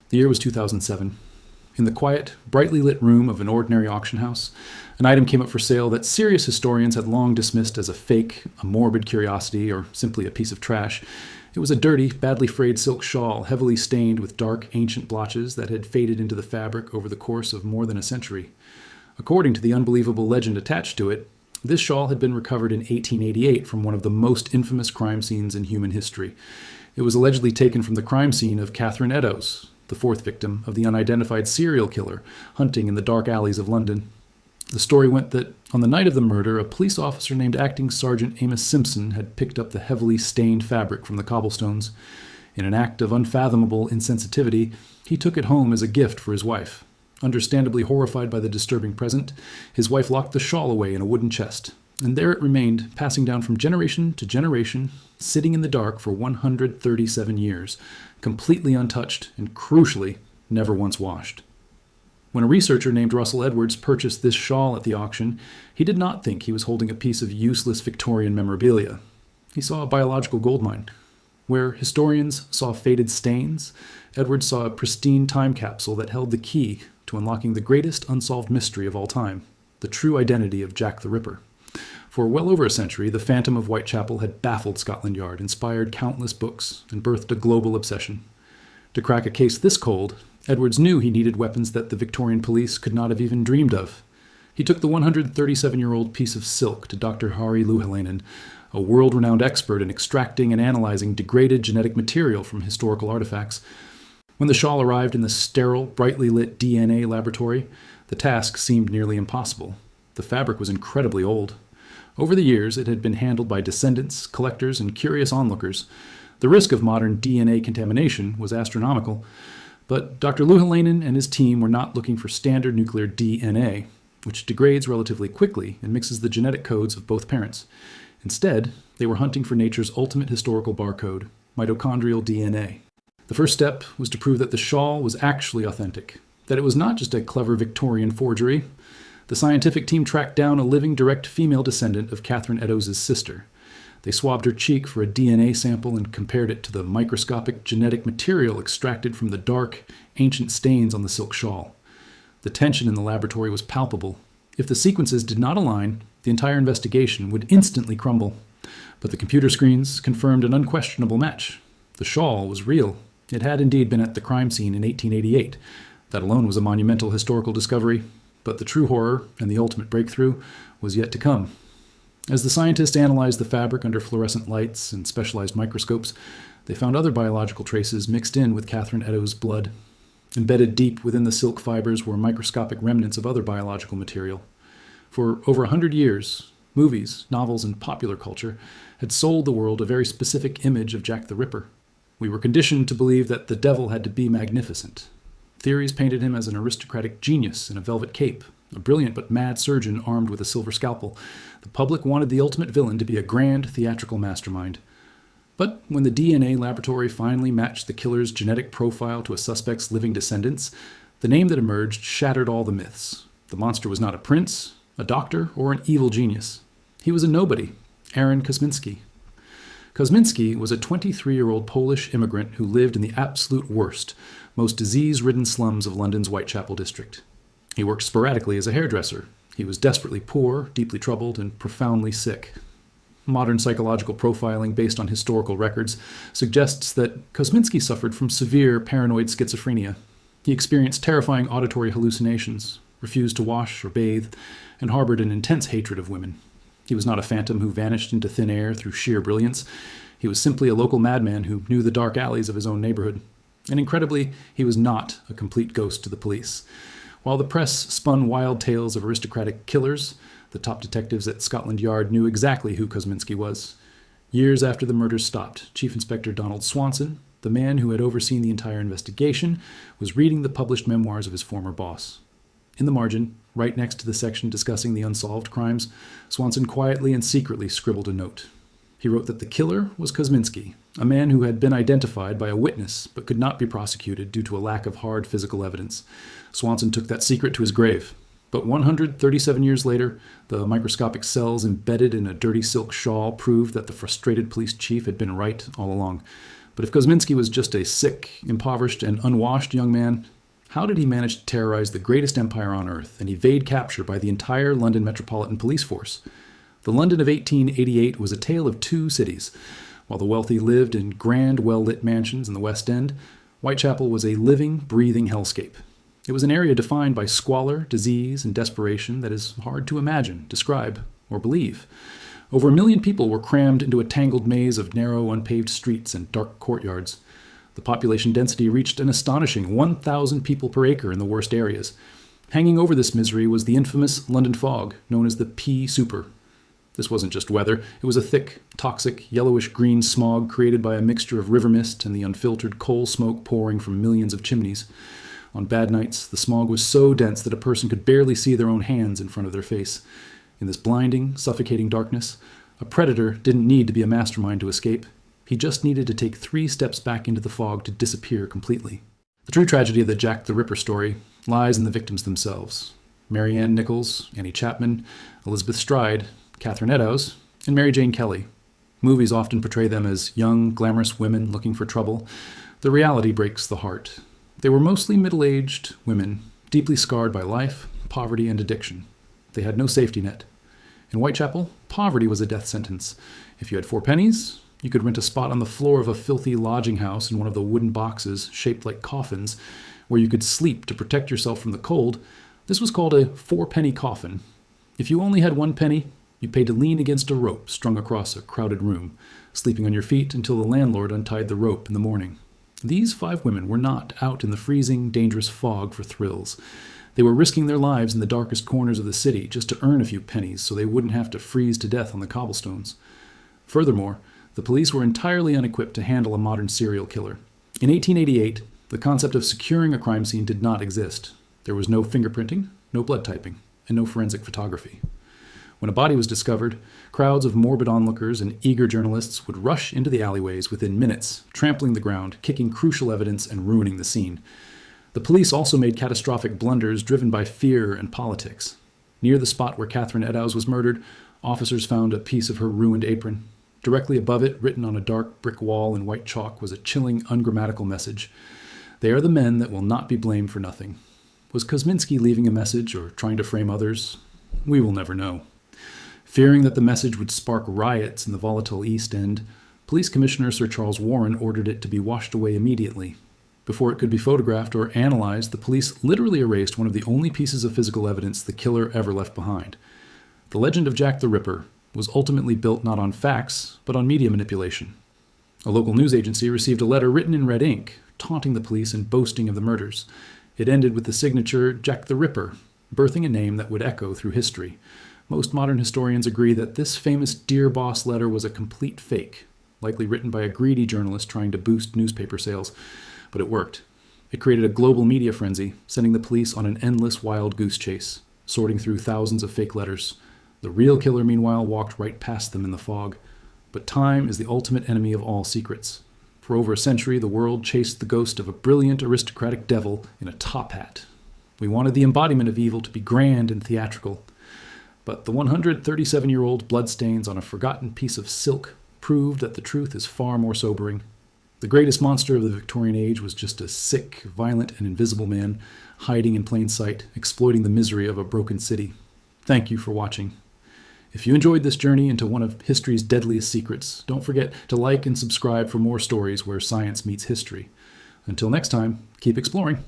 The year was 2007. In the quiet, brightly lit room of an ordinary auction house, an item came up for sale that serious historians had long dismissed as a fake, a morbid curiosity, or simply a piece of trash. It was a dirty, badly frayed silk shawl, heavily stained with dark, ancient blotches that had faded into the fabric over the course of more than a century. According to the unbelievable legend attached to it, this shawl had been recovered in 1888 from one of the most infamous crime scenes in human history. It was allegedly taken from the crime scene of Catherine Eddowes, the fourth victim of the unidentified serial killer hunting in the dark alleys of London. The story went that on the night of the murder, a police officer named Acting Sergeant Amos Simpson had picked up the heavily stained fabric from the cobblestones. In an act of unfathomable insensitivity, he took it home as a gift for his wife. Understandably horrified by the disturbing present, his wife locked the shawl away in a wooden chest, and there it remained, passing down from generation to generation, sitting in the dark for 137 years, completely untouched and, crucially, never once washed. When a researcher named Russell Edwards purchased this shawl at the auction, he did not think he was holding a piece of useless Victorian memorabilia. He saw a biological goldmine. Where historians saw faded stains, Edwards saw a pristine time capsule that held the key to unlocking the greatest unsolved mystery of all time, the true identity of Jack the Rippr. For well over a century, the Phantom of Whitechapel had baffled Scotland Yard, inspired countless books, and birthed a global obsession. To crack a case this cold, Edwards knew he needed weapons that the Victorian police could not have even dreamed of. He took the 137-year-old piece of silk to Dr. Jari Louhelainen, a world-renowned expert in extracting and analyzing degraded genetic material from historical artifacts. When the shawl arrived in the sterile, brightly lit DNA laboratory, the task seemed nearly impossible. The fabric was incredibly old. Over the years, it had been handled by descendants, collectors, and curious onlookers. The risk of modern DNA contamination was astronomical, but Dr. Louhelainen and his team were not looking for standard nuclear DNA, which degrades relatively quickly and mixes the genetic codes of both parents. Instead, they were hunting for nature's ultimate historical barcode, mitochondrial DNA. The first step was to prove that the shawl was actually authentic, that it was not just a clever Victorian forgery. The scientific team tracked down a living direct female descendant of Catherine Eddowes' sister. They swabbed her cheek for a DNA sample and compared it to the microscopic genetic material extracted from the dark, ancient stains on the silk shawl. The tension in the laboratory was palpable. If the sequences did not align, the entire investigation would instantly crumble. But the computer screens confirmed an unquestionable match. The shawl was real. It had indeed been at the crime scene in 1888. That alone was a monumental historical discovery. But the true horror, and the ultimate breakthrough, was yet to come. As the scientists analyzed the fabric under fluorescent lights and specialized microscopes, they found other biological traces mixed in with Catherine Eddowes' blood. Embedded deep within the silk fibers were microscopic remnants of other biological material. For over 100 years, movies, novels, and popular culture had sold the world a very specific image of Jack the Rippr. We were conditioned to believe that the devil had to be magnificent. Theories painted him as an aristocratic genius in a velvet cape, a brilliant but mad surgeon armed with a silver scalpel. The public wanted the ultimate villain to be a grand theatrical mastermind. But when the DNA laboratory finally matched the killer's genetic profile to a suspect's living descendants, the name that emerged shattered all the myths. The monster was not a prince, a doctor, or an evil genius. He was a nobody, Aaron Kosminski. Kosminski was a 23-year-old Polish immigrant who lived in the absolute worst, most disease-ridden slums of London's Whitechapel district. He worked sporadically as a hairdresser. He was desperately poor, deeply troubled, and profoundly sick. Modern psychological profiling based on historical records suggests that Kosminski suffered from severe paranoid schizophrenia. He experienced terrifying auditory hallucinations, refused to wash or bathe, and harbored an intense hatred of women. He was not a phantom who vanished into thin air through sheer brilliance. He was simply a local madman who knew the dark alleys of his own neighborhood. And incredibly, he was not a complete ghost to the police. While the press spun wild tales of aristocratic killers, the top detectives at Scotland Yard knew exactly who Kosminski was. Years after the murders stopped, Chief Inspector Donald Swanson, the man who had overseen the entire investigation, was reading the published memoirs of his former boss. In the margin, right next to the section discussing the unsolved crimes, Swanson quietly and secretly scribbled a note. He wrote that the killer was Kosminski, a man who had been identified by a witness but could not be prosecuted due to a lack of hard physical evidence. Swanson took that secret to his grave. But 137 years later, the microscopic cells embedded in a dirty silk shawl proved that the frustrated police chief had been right all along. But if Kosminski was just a sick, impoverished, and unwashed young man, how did he manage to terrorize the greatest empire on earth and evade capture by the entire London Metropolitan Police Force? The London of 1888 was a tale of two cities. While the wealthy lived in grand, well-lit mansions in the West End, Whitechapel was a living, breathing hellscape. It was an area defined by squalor, disease, and desperation that is hard to imagine, describe, or believe. Over 1 million people were crammed into a tangled maze of narrow, unpaved streets and dark courtyards. The population density reached an astonishing 1,000 people per acre in the worst areas. Hanging over this misery was the infamous London fog, known as the pea super. This wasn't just weather, it was a thick, toxic, yellowish-green smog created by a mixture of river mist and the unfiltered coal smoke pouring from millions of chimneys. On bad nights, the smog was so dense that a person could barely see their own hands in front of their face. In this blinding, suffocating darkness, a predator didn't need to be a mastermind to escape. He just needed to take 3 steps back into the fog to disappear completely. The true tragedy of the Jack the Rippr story lies in the victims themselves. Mary Ann Nichols, Annie Chapman, Elizabeth Stride, Catherine Eddowes, and Mary Jane Kelly. Movies often portray them as young, glamorous women looking for trouble. The reality breaks the heart. They were mostly middle-aged women, deeply scarred by life, poverty, and addiction. They had no safety net. In Whitechapel, poverty was a death sentence. If you had 4 pennies, you could rent a spot on the floor of a filthy lodging house in one of the wooden boxes shaped like coffins, where you could sleep to protect yourself from the cold. This was called a 4-penny coffin. If you only had 1 penny, you paid to lean against a rope strung across a crowded room, sleeping on your feet until the landlord untied the rope in the morning. These 5 women were not out in the freezing, dangerous fog for thrills. They were risking their lives in the darkest corners of the city just to earn a few pennies so they wouldn't have to freeze to death on the cobblestones. Furthermore, the police were entirely unequipped to handle a modern serial killer. In 1888, the concept of securing a crime scene did not exist. There was no fingerprinting, no blood typing, and no forensic photography. When a body was discovered, crowds of morbid onlookers and eager journalists would rush into the alleyways within minutes, trampling the ground, kicking crucial evidence, and ruining the scene. The police also made catastrophic blunders driven by fear and politics. Near the spot where Catherine Eddowes was murdered, officers found a piece of her ruined apron. Directly above it, written on a dark brick wall in white chalk, was a chilling, ungrammatical message. "They are the men that will not be blamed for nothing." Was Kosminski leaving a message or trying to frame others? We will never know. Fearing that the message would spark riots in the volatile East End, Police Commissioner Sir Charles Warren ordered it to be washed away immediately. Before it could be photographed or analyzed, the police literally erased one of the only pieces of physical evidence the killer ever left behind. The legend of Jack the Ripper was ultimately built not on facts, but on media manipulation. A local news agency received a letter written in red ink, taunting the police and boasting of the murders. It ended with the signature Jack the Ripper, birthing a name that would echo through history. Most modern historians agree that this famous Dear Boss letter was a complete fake, likely written by a greedy journalist trying to boost newspaper sales. But it worked. It created a global media frenzy, sending the police on an endless wild goose chase, sorting through thousands of fake letters. The real killer, meanwhile, walked right past them in the fog. But time is the ultimate enemy of all secrets. For over a century, the world chased the ghost of a brilliant aristocratic devil in a top hat. We wanted the embodiment of evil to be grand and theatrical. But the 137-year-old bloodstains on a forgotten piece of silk proved that the truth is far more sobering. The greatest monster of the Victorian age was just a sick, violent, and invisible man, hiding in plain sight, exploiting the misery of a broken city. Thank you for watching. If you enjoyed this journey into one of history's deadliest secrets, don't forget to like and subscribe for more stories where science meets history. Until next time, keep exploring.